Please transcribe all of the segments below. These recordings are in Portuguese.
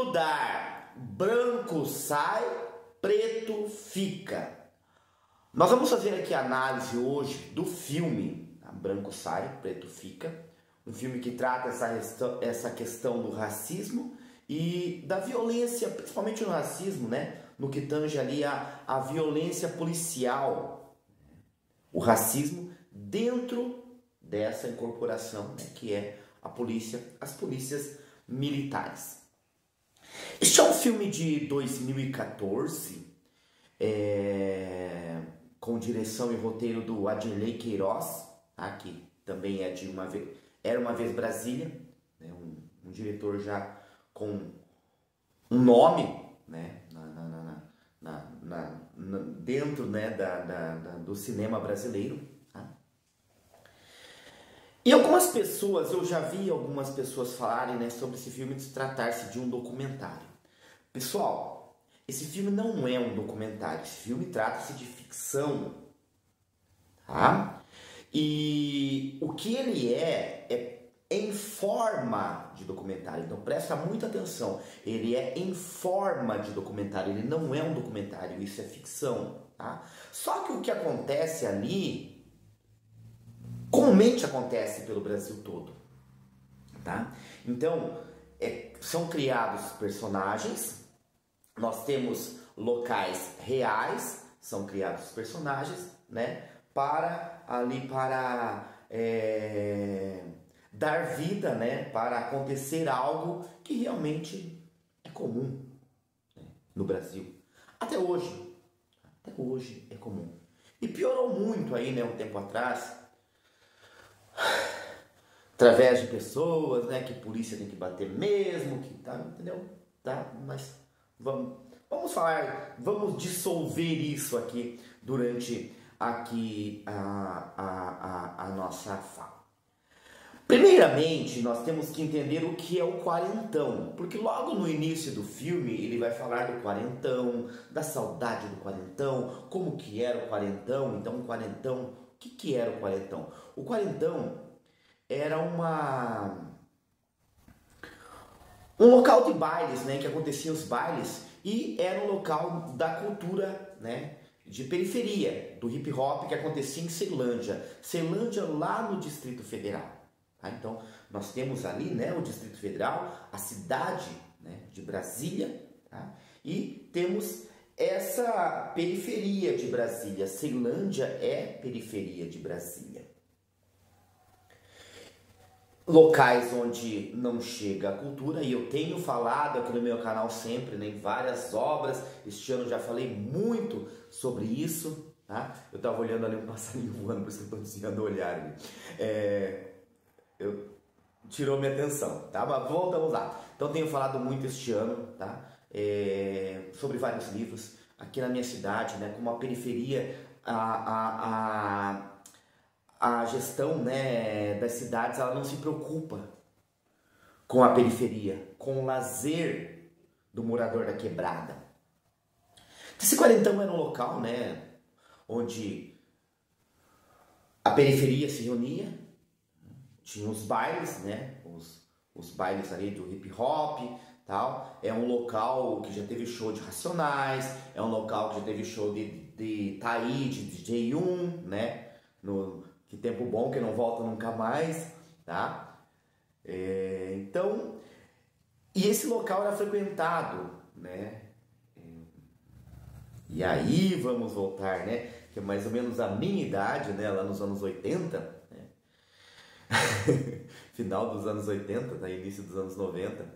grudar, branco sai, preto fica. Nós vamos fazer aqui a análise hoje do filme Branco Sai, Preto Fica, um filme que trata essa questão do racismo e da violência, principalmente no racismo, né? No que tange ali a violência policial, o racismo dentro dessa incorporação, né? Que é a polícia, as polícias militares. Este é um filme de 2014, com direção e roteiro do Adirley Queiroz, tá? Que também é de Era Uma Vez Brasília, né? um diretor já com um nome, né? Dentro, né? do cinema brasileiro. Tá? E algumas pessoas, eu já vi algumas pessoas falarem, né, sobre esse filme de tratar-se de um documentário. Pessoal, esse filme não é um documentário, esse filme trata-se de ficção, tá? E o que ele é em forma de documentário, então presta muita atenção, ele é em forma de documentário, ele não é um documentário, isso é ficção, tá? Só que o que acontece ali, comumente acontece pelo Brasil todo, tá? Então, são criados personagens, nós temos locais reais, são criados personagens, né? Para dar vida, né? Para acontecer algo que realmente é comum, né? No Brasil. Até hoje é comum. E piorou muito aí, né? Um tempo atrás, através de pessoas, né? Que a polícia tem que bater mesmo, que tá, entendeu? Tá? Mas vamos falar, vamos dissolver isso aqui durante aqui a nossa fala. Primeiramente, nós temos que entender o que é o quarentão, porque logo no início do filme ele vai falar do quarentão, da saudade do quarentão, como que era o quarentão. Então, o quarentão, o que era o quarentão? O quarentão era um local de bailes, né, que aconteciam os bailes, e era um local da cultura, né, de periferia, do hip hop, que acontecia em Ceilândia lá no Distrito Federal. Tá? Então, nós temos ali, né, o Distrito Federal, a cidade, né, de Brasília, tá? E temos essa periferia de Brasília. Ceilândia é periferia de Brasília. Locais onde não chega a cultura, e eu tenho falado aqui no meu canal sempre, né, em várias obras. Este ano já falei muito sobre isso, tá? Eu estava olhando ali um passarinho voando, por isso que eu estou desviando o olhar ali. Tirou minha atenção, tá? Mas voltamos lá. Então tenho falado muito este ano, tá? Sobre vários livros aqui na minha cidade, né? Como a periferia, a gestão, né, das cidades, ela não se preocupa com a periferia, com o lazer do morador da quebrada. Esse quarentão era um local, né, onde a periferia se reunia, tinha os bailes, né, os bailes ali do hip hop, tal. É um local que já teve show de Racionais, é um local que já teve show de Taí, de DJ1, né, que tempo bom que não volta nunca mais, tá? Então, e esse local era frequentado, né? E aí vamos voltar, né? Que é mais ou menos a minha idade, né? Lá nos anos 80, né? Final dos anos 80, tá? Início dos anos 90,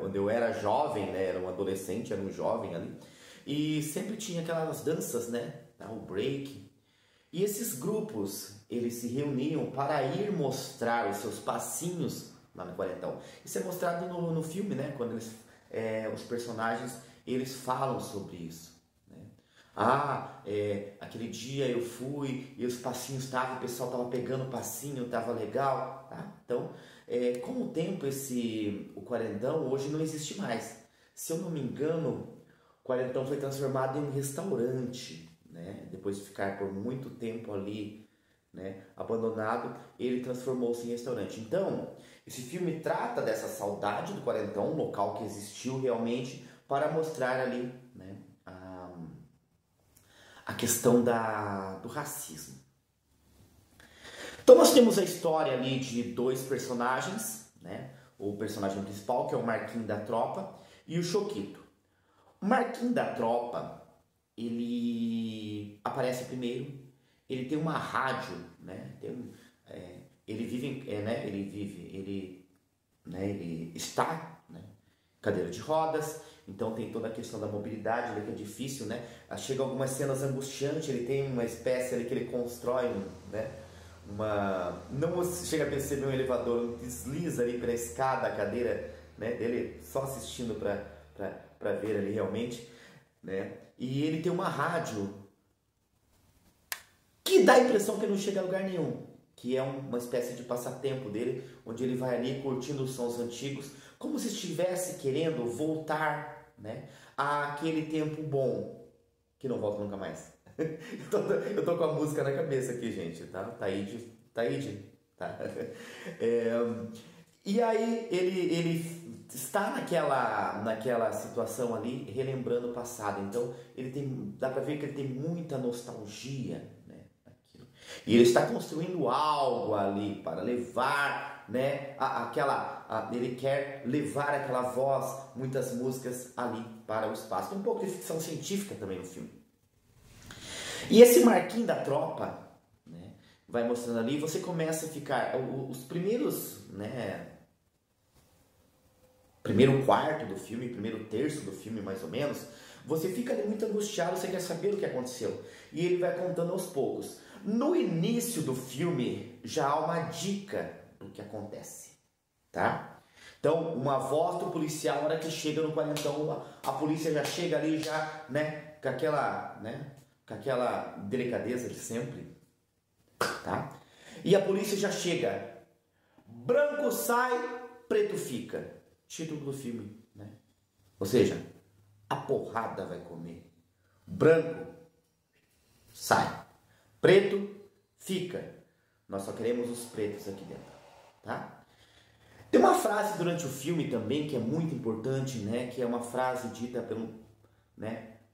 onde eu era jovem, né? Era um adolescente, era um jovem ali. E sempre tinha aquelas danças, né? O break. E esses grupos, eles se reuniam para ir mostrar os seus passinhos lá no quarentão. Isso é mostrado no filme, né? Quando os personagens, eles falam sobre isso. Né? Aquele dia eu fui e os passinhos estavam, o pessoal estava pegando o passinho, estava legal. Tá? Então, com o tempo, o quarentão hoje não existe mais. Se eu não me engano, o quarentão foi transformado em um restaurante. Né? Depois de ficar por muito tempo ali, né, abandonado, ele transformou-se em restaurante. Então, Esse filme trata dessa saudade do quarentão, um local que existiu realmente, para mostrar ali, né, a questão do racismo. Então nós temos a história ali de dois personagens, né? O personagem principal, que é o Marquinhos da Tropa, e o Choquito. O Marquinhos da Tropa, ele aparece primeiro, ele tem uma rádio, né? Ele está, né, cadeira de rodas, então tem toda a questão da mobilidade ali, que é difícil, né? Chega algumas cenas angustiantes, ele tem uma espécie ali que ele constrói, né? Não chega a perceber um elevador, um desliza ali pela escada, a cadeira, né, dele, só assistindo para ver ali realmente, né? E ele tem uma rádio que dá a impressão que ele não chega a lugar nenhum, que é uma espécie de passatempo dele, onde ele vai ali curtindo os sons antigos, como se estivesse querendo voltar, né, àquele tempo bom, que não volta nunca mais. Eu tô com a música na cabeça aqui, gente, tá? Taíde, tá? E aí ele está naquela situação ali, relembrando o passado. Então dá pra ver que ele tem muita nostalgia, né, naquilo. E ele está construindo algo ali para levar, né, ele quer levar aquela voz, muitas músicas ali para o espaço. Tem um pouco de ficção científica também no filme. E esse Marquinhos da Tropa, né, vai mostrando ali, você começa a ficar, os primeiros, né, primeiro quarto do filme, primeiro terço do filme mais ou menos, você fica ali muito angustiado, você quer saber o que aconteceu. E ele vai contando aos poucos. No início do filme já há uma dica do que acontece, tá? Então, uma voz do policial, na hora que chega no quarentão, a polícia já chega ali, já, né, com aquela delicadeza de sempre, tá? E a polícia já chega. Branco sai, preto fica. Título do filme, né? Ou seja, a porrada vai comer. Branco sai, preto fica. Nós só queremos os pretos aqui dentro, tá? Tem uma frase durante o filme também que é muito importante, né? Que é uma frase dita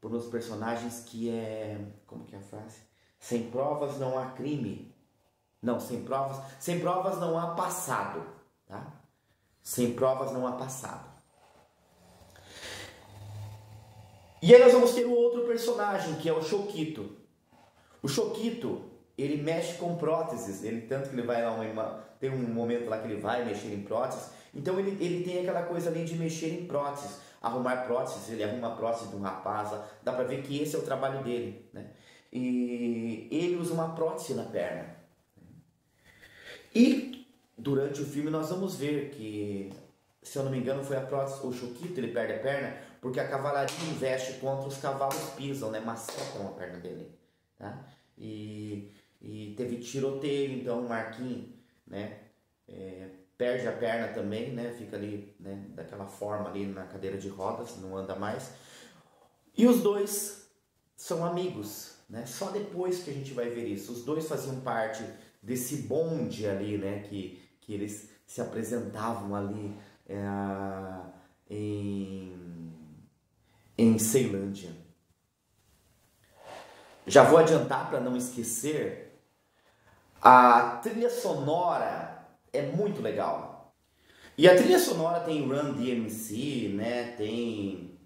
por uns personagens que é... Como que é a frase? Sem provas não há crime. Não, sem provas não há passado, tá? Sem provas não há passado. E aí nós vamos ter o outro personagem, que é o Choquito. O Choquito, ele mexe com próteses. Tanto que ele vai lá, tem um momento lá que ele vai mexer em próteses. Então ele tem aquela coisa ali de mexer em próteses. Arrumar próteses, ele arruma a prótese de um rapaz. Dá pra ver que esse é o trabalho dele, né? E ele usa uma prótese na perna. E durante o filme nós vamos ver que, se eu não me engano, foi a prótese, o Choquito, ele perde a perna porque a cavalaria investe contra os cavalos pisam, né? Macetam a perna dele, tá? E teve tiroteio, então o Marquinhos, né, perde a perna também, né? Fica ali, né, daquela forma ali na cadeira de rodas, não anda mais. E os dois são amigos, né? Só depois que a gente vai ver isso. Os dois faziam parte desse bonde ali, né? Que eles se apresentavam ali em Ceilândia. Já vou adiantar para não esquecer, a trilha sonora é muito legal. E a trilha sonora tem Run DMC, né? Tem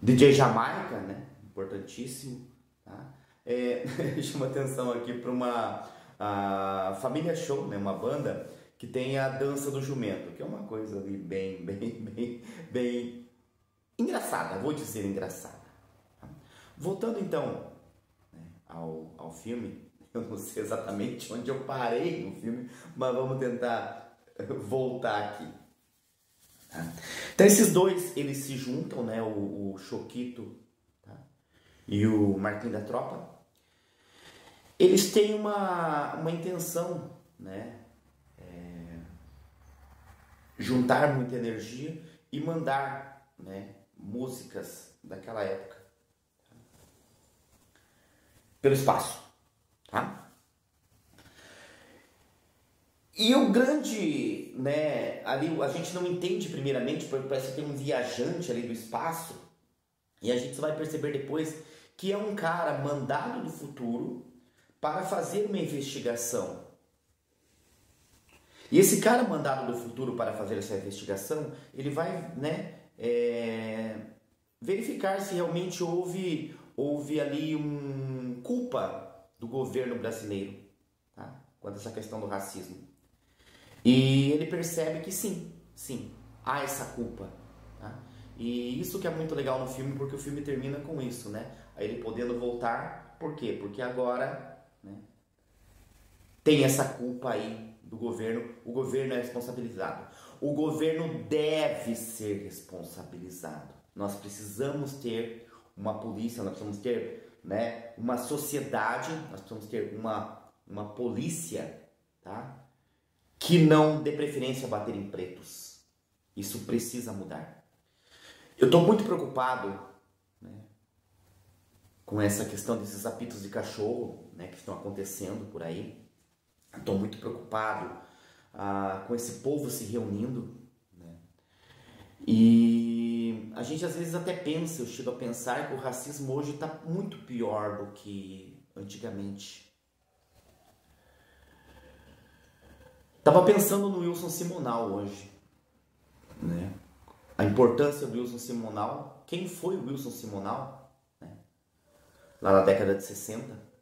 DJ Jamaica, né? Importantíssimo, tá? Chama atenção aqui para uma Família Show, né? Uma banda que tem a dança do jumento, que é uma coisa ali bem engraçada, vou dizer engraçada. Voltando então, né, ao filme, eu não sei exatamente onde eu parei no filme, mas vamos tentar voltar aqui. Tá? Então esses dois, eles se juntam, né, o Choquito, tá, e o Marquinhos da Tropa. Eles têm uma intenção, né, juntar muita energia e mandar, né, músicas daquela época pelo espaço, tá? E o grande, né, ali a gente não entende primeiramente, porque parece que tem um viajante ali do espaço, e a gente só vai perceber depois que é um cara mandado do futuro para fazer uma investigação. E esse cara mandado do futuro para fazer essa investigação, ele vai, né, verificar se realmente houve ali culpa do governo brasileiro, tá? Quanto a essa questão do racismo. E ele percebe que sim, há essa culpa, tá? E isso que é muito legal no filme, porque o filme termina com isso, né? Aí ele podendo voltar, por quê? Porque agora, né, tem essa culpa aí do governo, o governo é responsabilizado. O governo deve ser responsabilizado. Nós precisamos ter uma polícia, nós precisamos ter, né, uma sociedade, nós precisamos ter uma polícia, tá? Que não dê preferência a bater em pretos. Isso precisa mudar. Eu estou muito preocupado, né, com essa questão desses apitos de cachorro, né, que estão acontecendo por aí. Estou muito preocupado com esse povo se reunindo, né? E a gente às vezes até pensa, eu chego a pensar que o racismo hoje está muito pior do que antigamente. Estava pensando no Wilson Simonal hoje, né? A importância do Wilson Simonal. Quem foi o Wilson Simonal, né? Lá na década de 60.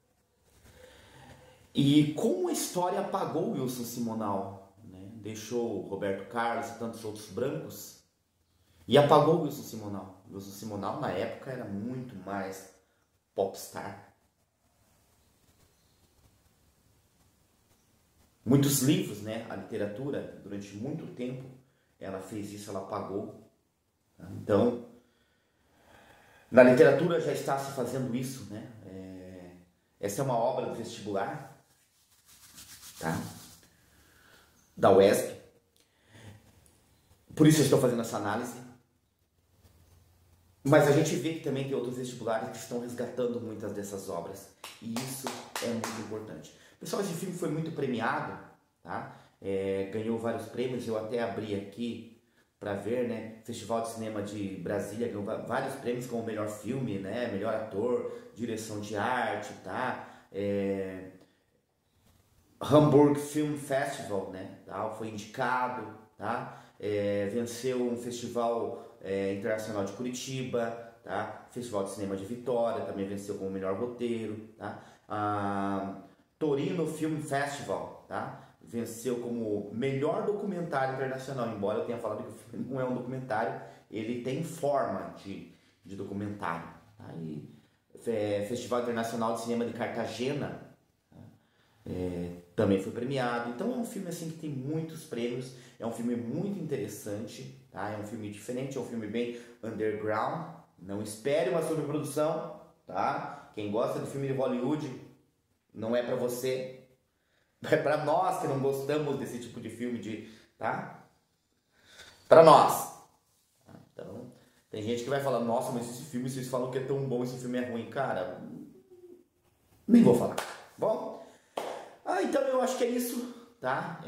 E como a história apagou o Wilson Simonal, né? Deixou o Roberto Carlos e tantos outros brancos e apagou o Wilson Simonal. O Wilson Simonal na época era muito mais popstar. Muitos livros, né? A literatura, durante muito tempo, ela fez isso, ela apagou. Então, na literatura já está se fazendo isso, né? Essa é uma obra do vestibular, tá? Da UESP. Por isso eu estou fazendo essa análise. Mas a gente vê que também tem outros vestibulares que estão resgatando muitas dessas obras. E isso é muito importante. Pessoal, esse filme foi muito premiado, tá? Ganhou vários prêmios. Eu até abri aqui para ver, né? Festival de Cinema de Brasília ganhou vários prêmios como melhor filme, né? Melhor ator, direção de arte, tá? Hamburg Film Festival, né? Foi indicado, tá? Venceu um festival internacional de Curitiba, tá? Festival de Cinema de Vitória também venceu como melhor roteiro, tá? Torino Film Festival, tá? Venceu como melhor documentário internacional, embora eu tenha falado que o filme não é um documentário, ele tem forma de documentário, tá? E, Festival Internacional de Cinema de Cartagena, também foi premiado. Então é um filme assim que tem muitos prêmios, é um filme muito interessante, tá? É um filme diferente, é um filme bem underground. Não espere uma sobreprodução, tá? Quem gosta de filme de Hollywood não é pra você, é pra nós que não gostamos desse tipo de filme, tá? Pra nós. Então tem gente que vai falar, nossa, mas esse filme vocês falam que é tão bom, esse filme é ruim, cara. Nem vou falar. Bom. Então eu acho que é isso, tá?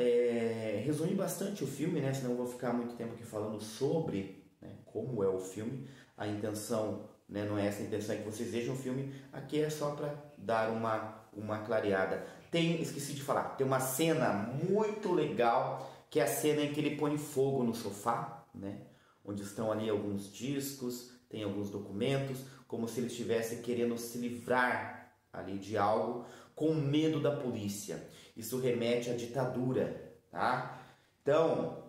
Resumi bastante o filme, né? Senão eu vou ficar muito tempo aqui falando sobre, né, como é o filme. A intenção, né, não é essa a intenção, é que vocês vejam o filme. Aqui é só para dar uma clareada. Esqueci de falar, tem uma cena muito legal, que é a cena em que ele põe fogo no sofá, né? Onde estão ali alguns discos, tem alguns documentos, como se ele estivesse querendo se livrar ali de algo, com medo da polícia. Isso remete à ditadura, tá? Então,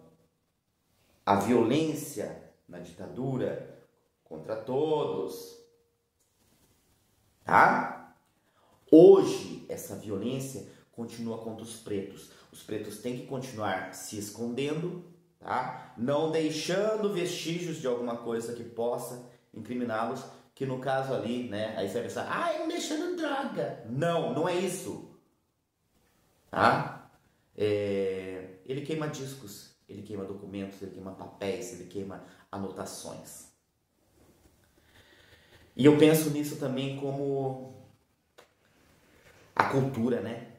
a violência na ditadura contra todos, tá? Hoje, essa violência continua contra os pretos. Os pretos têm que continuar se escondendo, tá? Não deixando vestígios de alguma coisa que possa incriminá-los, que no caso ali, né, aí você vai pensar, não deixando droga. Não, não é isso. Tá? Ele queima discos, ele queima documentos, ele queima papéis, ele queima anotações. E eu penso nisso também como a cultura, né?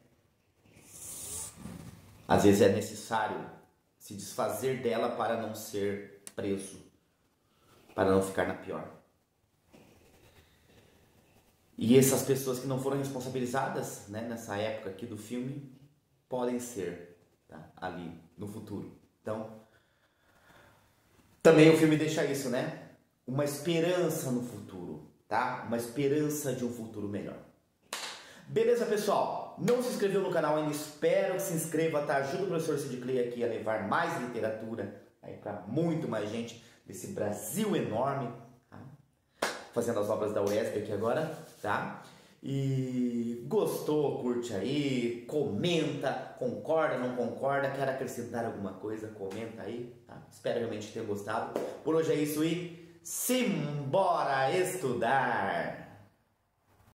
Às vezes é necessário se desfazer dela para não ser preso, para não ficar na pior. E essas pessoas que não foram responsabilizadas, né, nessa época aqui do filme, podem ser, tá, ali no futuro. Então, também o filme deixa isso, né? Uma esperança no futuro, tá? Uma esperança de um futuro melhor. Beleza, pessoal? Não se inscreveu no canal ainda? Espero que se inscreva, tá? Ajuda o professor Cid Clay aqui a levar mais literatura aí para muito mais gente desse Brasil enorme, tá? Fazendo as obras da UESP aqui agora, tá? E gostou, curte aí, comenta, concorda, não concorda, quer acrescentar alguma coisa, comenta aí, tá? Espero realmente que tenha gostado. Por hoje é isso e simbora estudar!